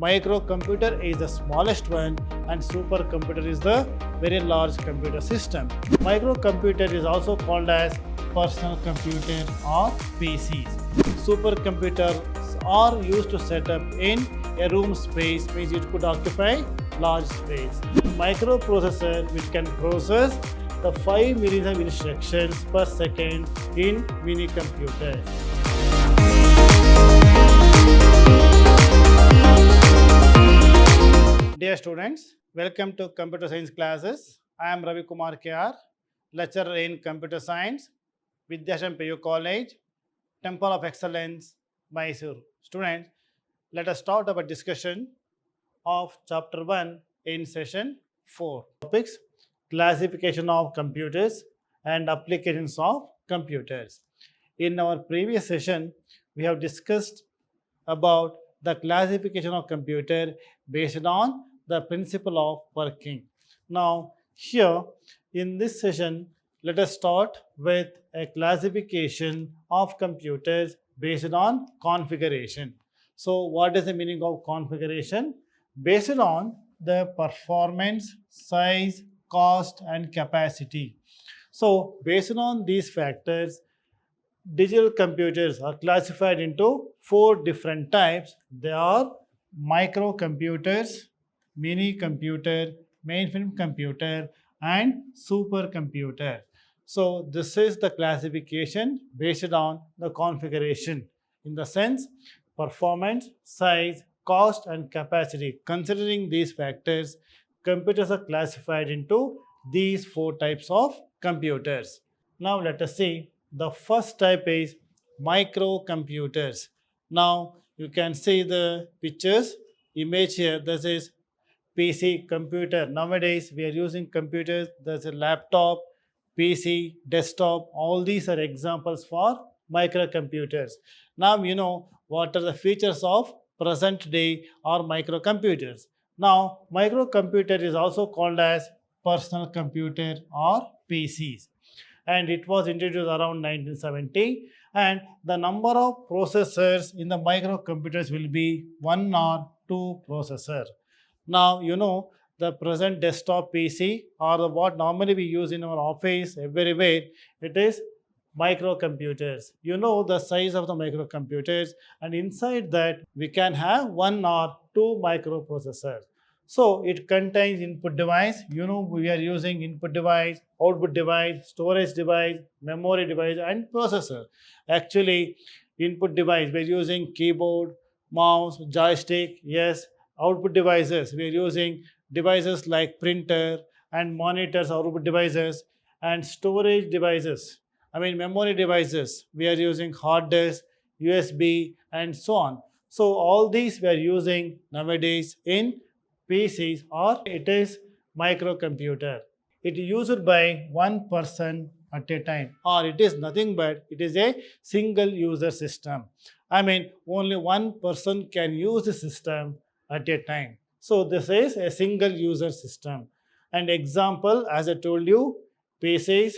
Microcomputer is the smallest one and supercomputer is the very large computer system. Microcomputer is also called as personal computer or PCs. Supercomputers are used to set up in a room space, means it could occupy large space. Microprocessor which can process the 5 million of instructions per second in mini computers. Dear students, welcome to Computer Science classes. I am Ravi Kumar KR, lecturer in Computer Science, Vidhyaashram PU College, Temple of Excellence, Mysore. Students, let us start our discussion of Chapter 1 in Session 4. Topics: Classification of computers and applications of computers. In our previous session, we have discussed about the classification of computer based on the principle of working. Now, here in this session, let us start with a classification of computers based on configuration. So, what is the meaning of configuration? Based on the performance, size, cost, and capacity. So, based on these factors, digital computers are classified into 4 different types. They are microcomputers, mini computer, mainframe computer, and supercomputer. So this is the classification based on the configuration in the sense performance, size, cost, and capacity. Considering these factors, computers are classified into these 4 types of computers. Now let us see. The first type is microcomputers. Now you can see the pictures, image here. This is PC computer. Nowadays we are using computers. There's a laptop, PC, desktop. All these are examples for microcomputers. Now you know what are the features of present day or microcomputers. Now microcomputer is also called as personal computer or PCs, and it was introduced around 1970, and the number of processors in the microcomputers will be 1 or 2 processor. Now you know the present desktop PC or what normally we use in our office everywhere, it is microcomputers. You know the size of the microcomputers, and inside that we can have 1 or 2 microprocessors. So it contains input device. You know we are using input device, output device, storage device, memory device, and processor. Actually, input device we are using keyboard, mouse, joystick. Yes, output devices we are using devices like printer and monitors, output devices, and storage devices. I mean memory devices. We are using hard disk, USB, and so on. So all these we are using nowadays in PCs, or it is microcomputer. It is used by one person at a time, or it is nothing but it is a single user system. I mean only one person can use the system at a time. So this is a single user system. And example, as I told you, PCs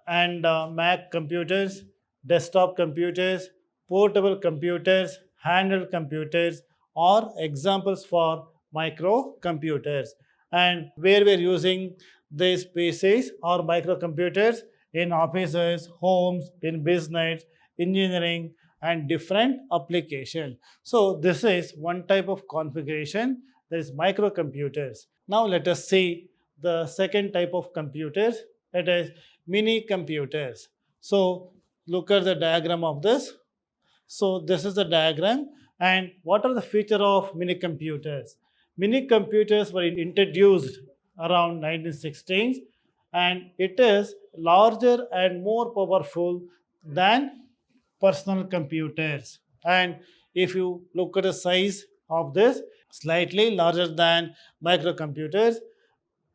and Mac computers, desktop computers, portable computers, handheld computers are examples for microcomputers. And where we are using these PCs or microcomputers in offices, homes, in business, engineering, and different applications. So this is one type of configuration, that is microcomputers. Now let us see the second type of computers, that is mini computers. So look at the diagram of this. So this is the diagram, and what are the features of mini computers? Mini computers were introduced around 1916s, and it is larger and more powerful than personal computers. And if you look at the size of this, slightly larger than microcomputers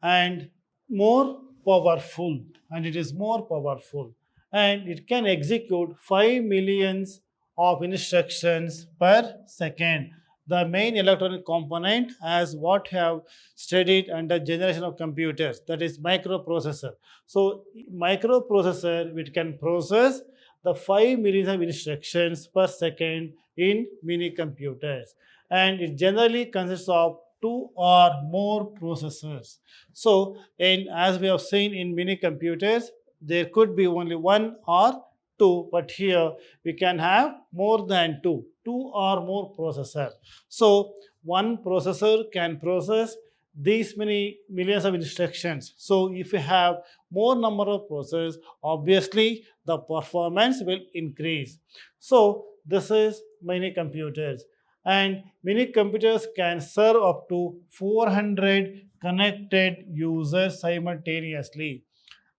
and more powerful, and it is more powerful, and it can execute 5 millions of instructions per second. The main electronic component as what have studied under generation of computers, that is microprocessor. So microprocessor which can process the 5 millions of instructions per second in mini computers. and it generally consists of two or more processors. So, as we have seen in mini computers, there could be only one or two, but here we can have more than two or more processors. So, one processor can process these many millions of instructions. So, if you have more number of processors, obviously the performance will increase. So, this is mini computers, and mini computers can serve up to 400 connected users simultaneously.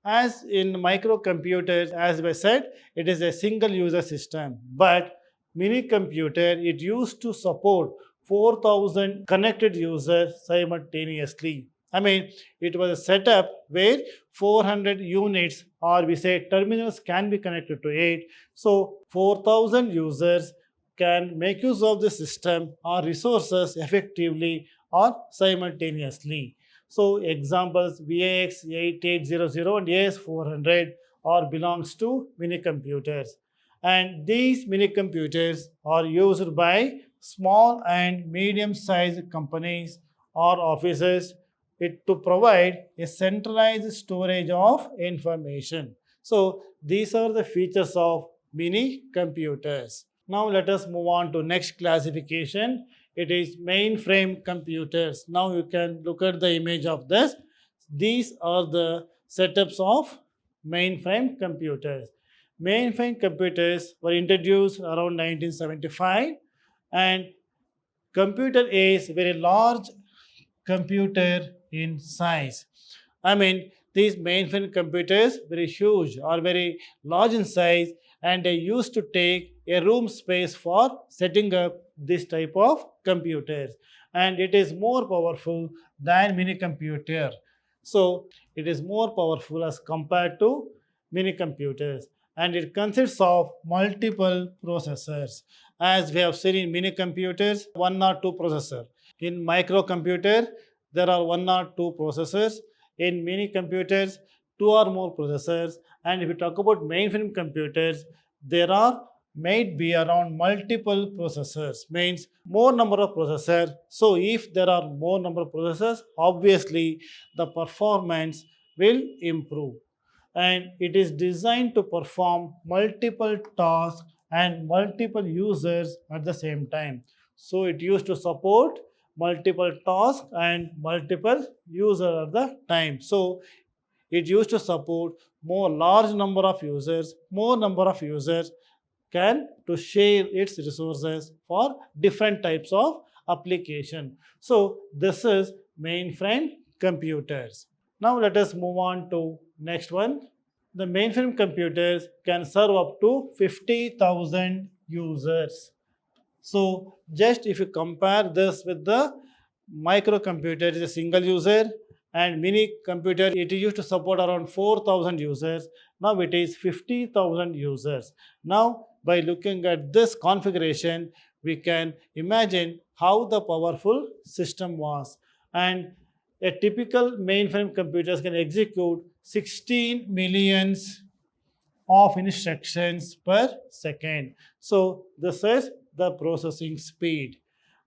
As in microcomputers, as I said, it is a single user system, but mini computer, it used to support 4,000 connected users simultaneously. I mean, it was a setup where 400 units, or we say terminals, can be connected to it. So 4,000 users can make use of the system or resources effectively or simultaneously. So examples VAX8800 and AS400 are belongs to mini computers, and these mini computers are used by small and medium sized companies or offices to provide a centralized storage of information. So these are the features of mini computers. Now let us move on to next classification. It is mainframe computers. Now you can look at the image of this. These are the setups of mainframe computers. Mainframe computers were introduced around 1975, and computer is very large computer in size. I mean, these mainframe computers very huge or very large in size, and they used to take a room space for setting up this type of computers, and it is more powerful than mini computer. So it is more powerful as compared to mini computers, and it consists of multiple processors. As we have seen in mini computers, one or two processor. In microcomputer, there are one or two processors. In mini computers, two or more processors. And if you talk about mainframe computers, there are might be around multiple processors, means more number of processors. So if there are more number of processors, obviously the performance will improve, and it is designed to perform multiple tasks and multiple users at the same time. So it used to support multiple tasks and multiple users at the time. So it used to support more large number of users. More number of users can to share its resources for different types of application. So this is mainframe computers. Now let us move on to next one. The mainframe computers can serve up to 50,000 users. So just if you compare this with the microcomputer, it is a single user, and mini computer, it used to support around 4,000 users. Now it is 50,000 users. Now by looking at this configuration, we can imagine how the powerful system was. And a typical mainframe computers can execute 16 millions of instructions per second. So this is the processing speed,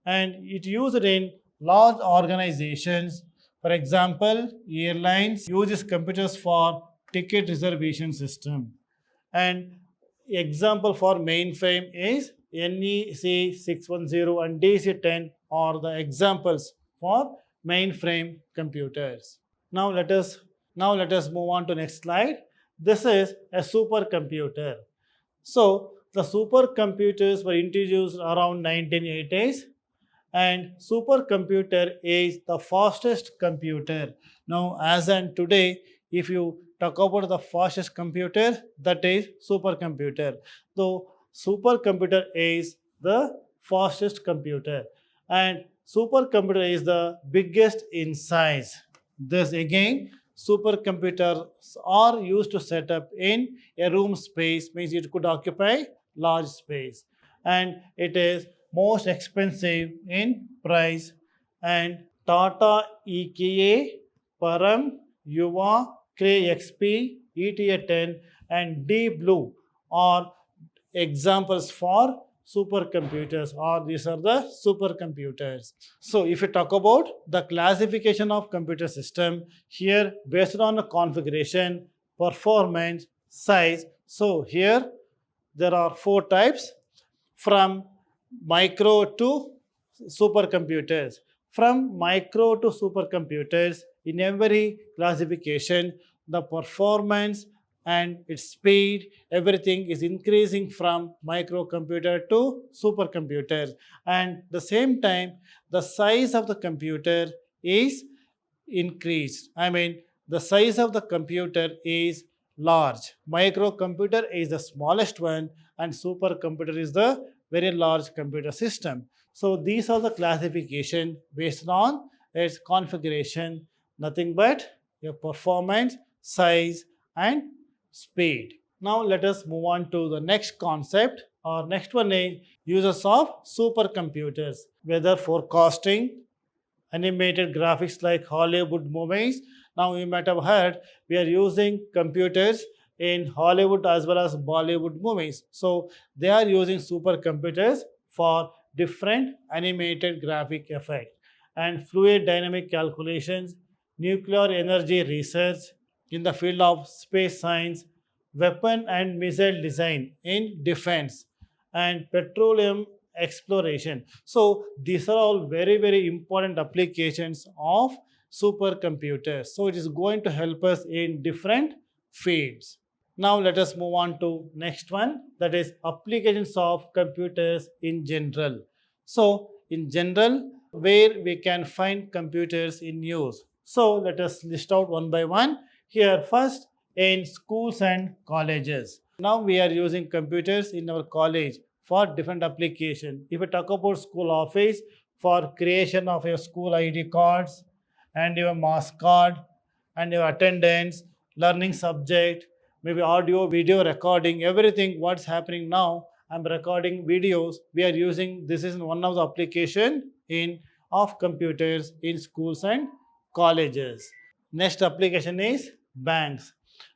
and it used in large organizations. For example, airlines uses computers for ticket reservation system, and example for mainframe is NEC 610 and DC10 are the examples for mainframe computers. Now let us move on to next slide. This is a supercomputer. So the supercomputers were introduced around 1980s, and supercomputer is the fastest computer. Now as and today, if you talk about the fastest computer, that is supercomputer. So supercomputer is the fastest computer, and supercomputer is the biggest in size. This again, supercomputers are used to set up in a room space, means it could occupy large space, and it is most expensive in price. And Tata EKA, Param, Yuva, Cray XP, ETA10 and D Blue are examples for supercomputers, or these are the supercomputers. So if you talk about the classification of computer system, here based on the configuration, performance, size. So here there are 4 types, from micro to supercomputers. From micro to supercomputers, in every classification, the performance and its speed, everything is increasing from microcomputer to supercomputers. And the same time, the size of the computer is increased. I mean, the size of the computer is large. Microcomputer is the smallest one, and supercomputer is the very large computer system. So these are the classification based on its configuration, nothing but your performance, size, and speed. Now let us move on to the next concept. Our next one is uses of supercomputers, weather forecasting, animated graphics like Hollywood movies. Now you might have heard we are using computers in Hollywood as well as Bollywood movies. So they are using supercomputers for different animated graphic effect and fluid dynamic calculations, nuclear energy research in the field of space science, weapon and missile design in defense, and petroleum exploration. So these are all very, very important applications of supercomputers. So it is going to help us in different fields. Now let us move on to next one, that is applications of computers in general. So in general, where we can find computers in use. So let us list out one by one. Here first, in schools and colleges. Now we are using computers in our college for different application. If you talk about school office, for creation of your school ID cards and your mass card and your attendance, learning subject, maybe audio, video recording, everything what's happening now. I'm recording videos. We are using, this is one of the application in of computers in schools and colleges. Next application is banks.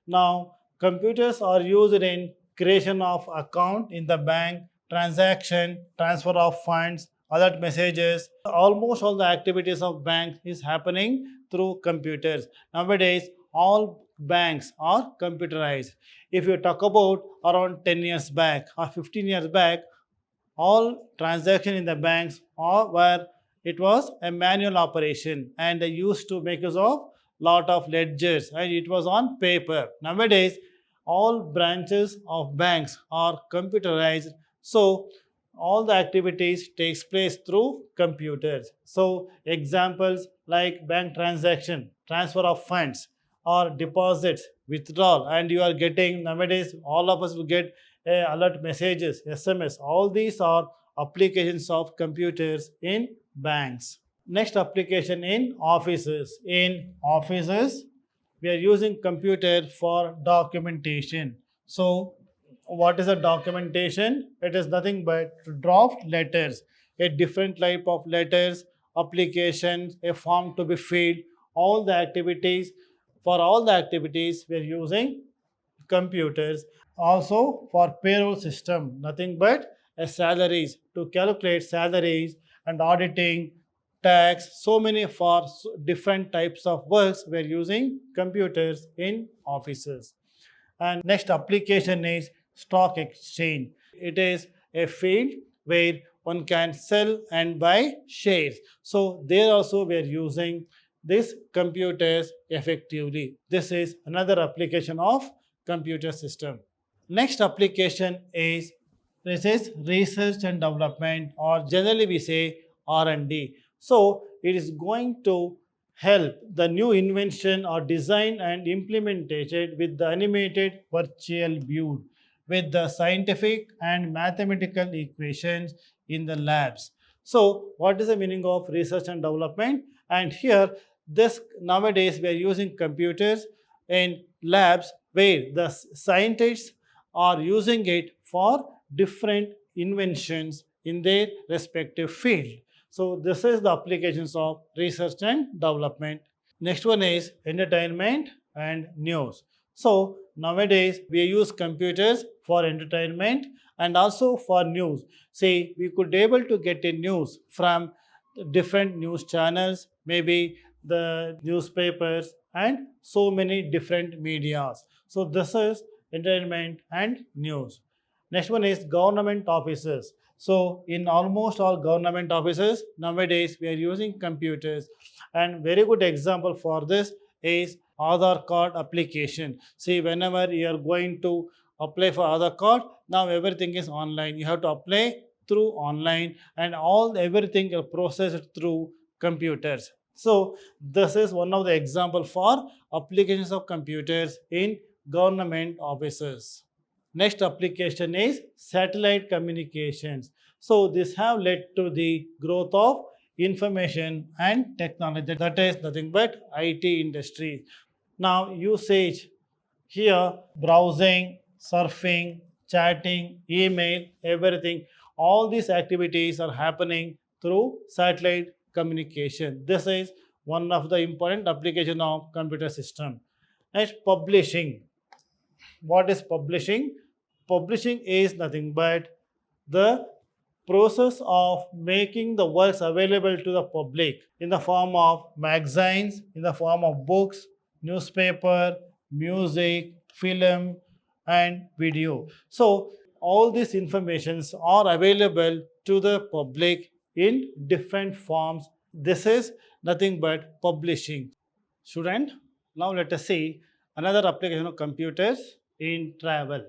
Now computers are used in creation of account in the bank, transaction, transfer of funds, alert messages. Almost all the activities of banks is happening through computers. Nowadays, all banks are computerized. If you talk about around 10 years back or 15 years back, all transaction in the banks or where it was a manual operation and they used to make use of lot of ledgers and it was on paper. Nowadays, all branches of banks are computerized. So all the activities takes place through computers. So examples like bank transaction, transfer of funds, or deposits, withdrawal, and you are getting, nowadays all of us will get alert messages, SMS. All these are applications of computers in banks. Next application in offices. In offices, we are using computer for documentation. So what is a documentation? It is nothing but draft letters, a different type of letters, applications, a form to be filled, all the activities. For all the activities, we are using computers. Also for payroll system, nothing but a salaries, to calculate salaries and auditing, tax, so many for different types of works, we are using computers in offices. And next application is stock exchange. It is a field where one can sell and buy shares. So there also we are using these computers effectively. This is another application of computer system. Next application is research and development, or generally we say R&D. So it is going to help the new invention or design and implemented with the animated virtual view with the scientific and mathematical equations in the labs. So what is the meaning of research and development? And here, this nowadays we are using computers in labs where the scientists are using it for different inventions in their respective field. So this is the applications of research and development. Next one is entertainment and news. So Nowadays, we use computers for entertainment and also for news. See, we could able to get a news from different news channels, maybe the newspapers and so many different medias. So this is entertainment and news. Next one is government offices. So in almost all government offices nowadays we are using computers, and very good example for this is Aadhaar card application. See, whenever you are going to apply for Aadhaar card, now everything is online. You have to apply through online, and all everything are processed through computers. So this is one of the example for applications of computers in government offices. Next application is satellite communications. So this have led to the growth of information and technology, that is nothing but IT industry. Now usage here, browsing, surfing, chatting, email, everything, all these activities are happening through satellite communication. This is one of the important application of computer system. Next, publishing. What is publishing? Publishing is nothing but the process of making the works available to the public in the form of magazines, in the form of books, newspaper, music, film, and video. So all these informations are available to the public in different forms. This is nothing but publishing. Student, now let us see another application of computers in travel.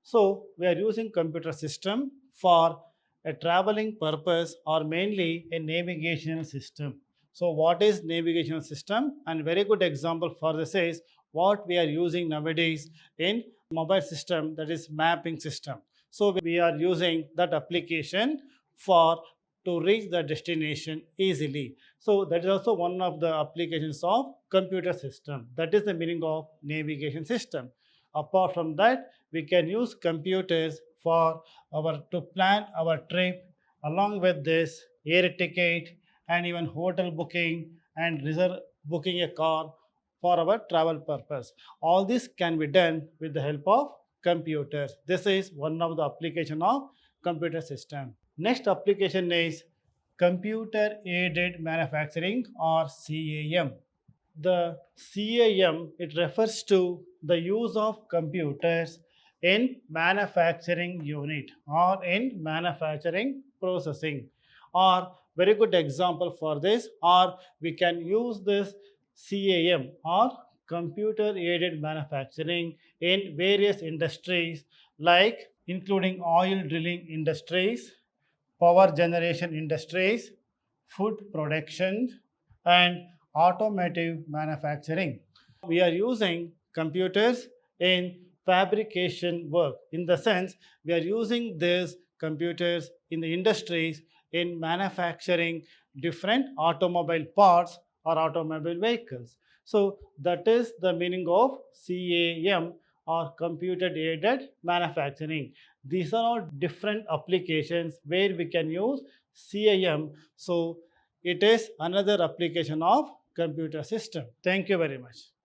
So we are using computer system for a traveling purpose or mainly a navigational system. So what is navigational system? And very good example for this is what we are using nowadays in mobile system, that is mapping system. So we are using that application for to reach the destination easily. So that is also one of the applications of computer system. That is the meaning of navigation system. Apart from that, we can use computers for our to plan our trip. Along with this, air ticket and even hotel booking and reserve booking a car for our travel purpose. All this can be done with the help of computers. This is one of the application of computer system. Next application is computer aided manufacturing or CAM. The CAM, it refers to the use of computers in manufacturing unit or in manufacturing processing. Or very good example for this, or we can use this CAM or computer aided manufacturing in various industries, like including oil drilling industries, power generation industries, food production, and automotive manufacturing. We are using computers in fabrication work. In the sense, we are using these computers in the industries in manufacturing different automobile parts or automobile vehicles. So that is the meaning of CAM or computer aided manufacturing. These are all different applications where we can use CAM. So it is another application of computer system. Thank you very much.